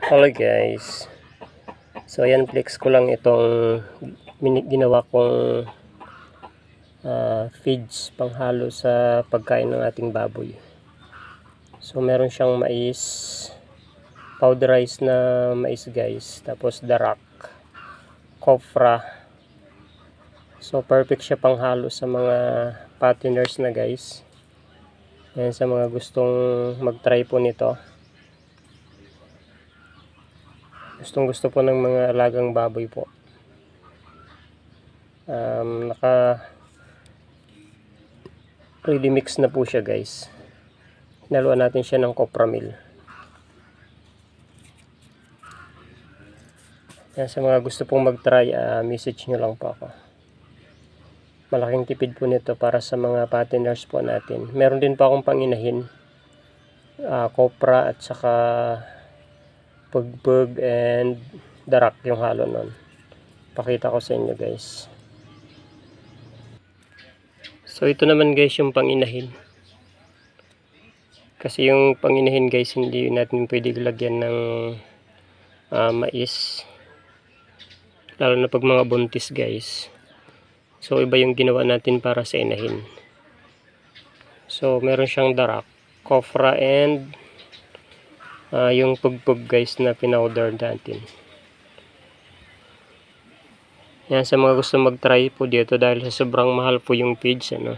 Hello guys. So ayan, flex ko lang itong ginawa kong feeds panghalo sa pagkain ng ating baboy. So meron siyang mais, powderized na mais guys, tapos darak, copra. So perfect siya panghalo sa mga fatteners na guys. Ayan, sa mga gustong mag-try po nito. Gusto po ng mga alagang baboy po. Naka ready mix na po siya guys. Hinaluan natin siya ng copramil. Yan, sa mga gusto pong mag-try, message nyo lang po ako. Malaking tipid po nito para sa mga fatteners po natin. Meron din po akong panginahin, copra at saka pugpug and darak yung halo nun. Pakita ko sa inyo guys. So ito naman guys yung panginahin. Kasi yung panginahin guys, hindi natin pwede lagyan ng mais. Lalo na pag mga buntis guys. So iba yung ginawa natin para sa inahin. So meron siyang darak, copra and yung pugpug guys na pinowder natin. Yan, sa mga gusto mag-try po dito dahil sa sobrang mahal po yung feeds, ano.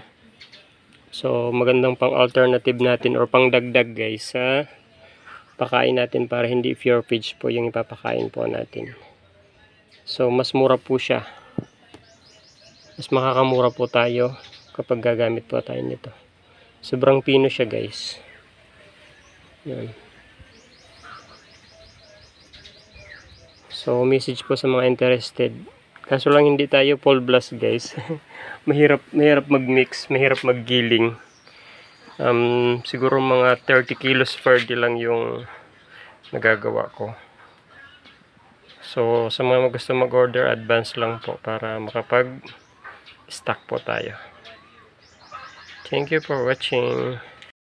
So magandang pang alternative natin or pang dagdag guys sa pakain natin para hindi pure feeds po yung ipapakain po natin. So mas mura po siya. Mas makakamura po tayo kapag gagamit po tayo nito. Sobrang pino siya guys. Yan. So message po sa mga interested. Kaso lang hindi tayo full blast guys. mahirap mag-mix, mahirap maggiling. Siguro mga 30 kilos per day lang yung nagagawa ko. So sa mga gusto mag-order, advance lang po para makapag-stock po tayo. Thank you for watching.